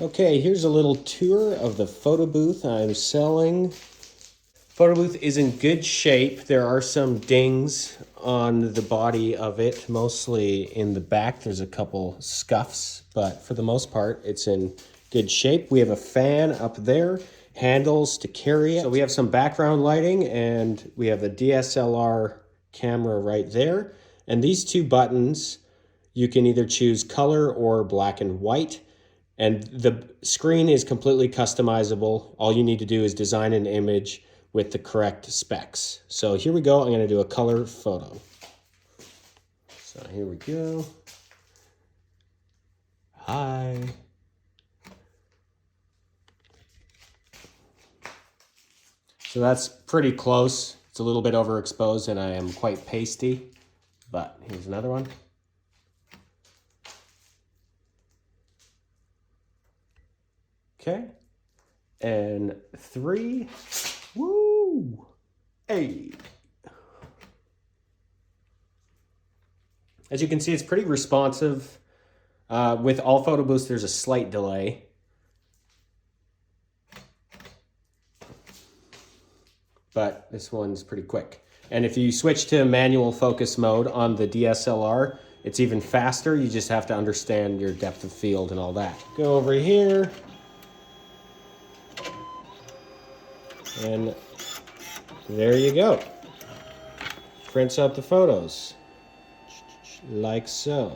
Okay, here's a little tour of the photo booth I'm selling. Photo booth is in good shape. There are some dings on the body of it, mostly in the back. There's a couple scuffs, but for the most part, it's in good shape. We have a fan up there, handles to carry it. So we have some background lighting, and we have the DSLR camera right there. And these two buttons, you can either choose color or black and white. And the screen is completely customizable. All you need to do is design an image with the correct specs. So here we go. I'm going to do a color photo. So here we go. Hi. So that's pretty close. It's a little bit overexposed and I am quite pasty, but here's another one. Okay. And 3. Woo! Hey! As you can see, it's pretty responsive. With all photo booths, there's a slight delay. But this one's pretty quick. And if you switch to manual focus mode on the DSLR, it's even faster. You just have to understand your depth of field and all that. Go over here. And there you go. Prints out the photos. Like so.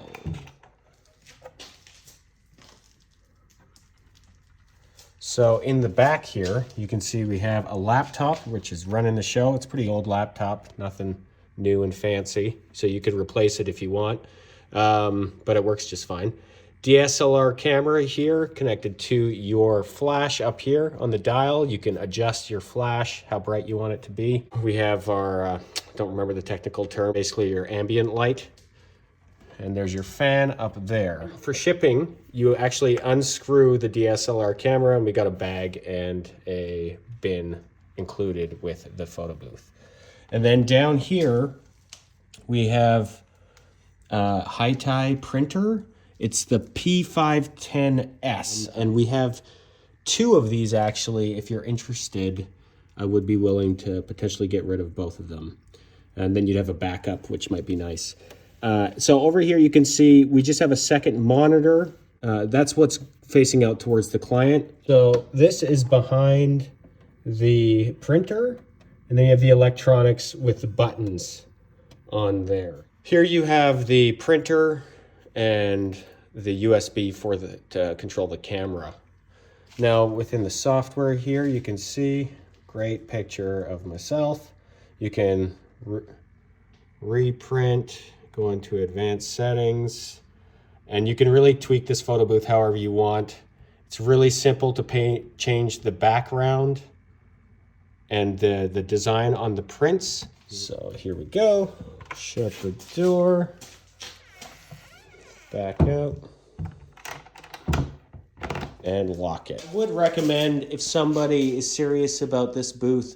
So in the back here, you can see we have a laptop, which is running the show. It's a pretty old laptop, nothing new and fancy. So you could replace it if you want, but it works just fine. DSLR camera here connected to your flash up here on the dial. You can adjust your flash, how bright you want it to be. We have our, don't remember the technical term, basically your ambient light. And there's your fan up there. For shipping, you actually unscrew the DSLR camera, and we got a bag and a bin included with the photo booth. And then down here, we have a high-tie printer. It's the P510S, and we have 2 of these actually. If you're interested, I would be willing to potentially get rid of both of them. And then you'd have a backup, which might be nice. So over here you can see we just have a second monitor. That's what's facing out towards the client. So this is behind the printer, and then you have the electronics with the buttons on there. Here you have the printer and the USB for to control the camera. Now within the software here you can see great picture of myself. You can reprint, go into advanced settings, and you can really tweak this photo booth however you want. It's really simple to change the background and the design on the prints. So here we go. Shut the door. Back out. And lock it. I would recommend, if somebody is serious about this booth,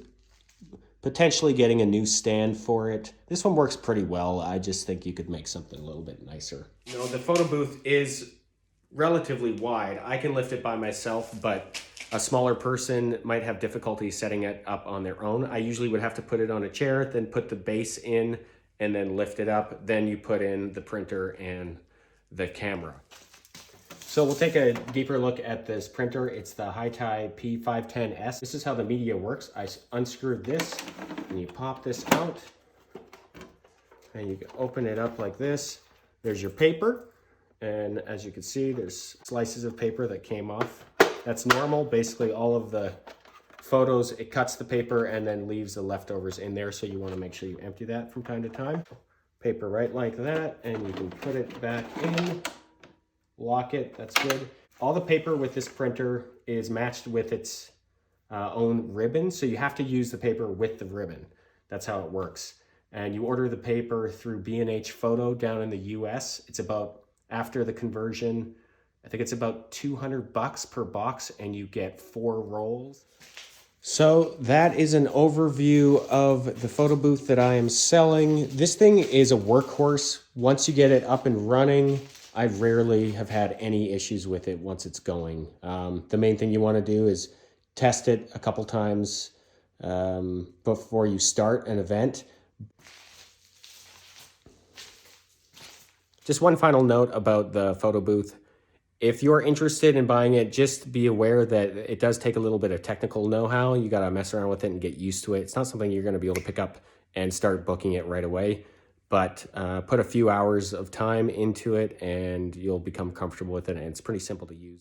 potentially getting a new stand for it. This one works pretty well. I just think you could make something a little bit nicer. You know, the photo booth is relatively wide. I can lift it by myself, but a smaller person might have difficulty setting it up on their own. I usually would have to put it on a chair, then put the base in, and then lift it up. Then you put in the printer and the camera. So we'll take a deeper look at this printer. It's the high-tie P510S. This is how the media works. I unscrewed this, and you pop this out, and you can open it up like this. There's your paper, and as you can see, there's slices of paper that came off. That's normal. Basically, all of the photos, it cuts the paper and then leaves the leftovers in there, so you want to make sure you empty that from time to time. Paper right like that, and you can put it back in. Lock it, that's good. All the paper with this printer is matched with its own ribbon, so you have to use the paper with the ribbon. That's how it works. And you order the paper through B&H Photo down in the US. It's about, after the conversion, I think it's about $200 per box, and you get 4 rolls. So that is an overview of the photo booth that I am selling. This thing is a workhorse. Once you get it up and running, I rarely have had any issues with it once it's going. The main thing you want to do is test it a couple times before you start an event. Just one final note about the photo booth. If you're interested in buying it, just be aware that it does take a little bit of technical know-how. You got to mess around with it and get used to it. It's not something you're going to be able to pick up and start booking it right away, but put a few hours of time into it and you'll become comfortable with it, and it's pretty simple to use.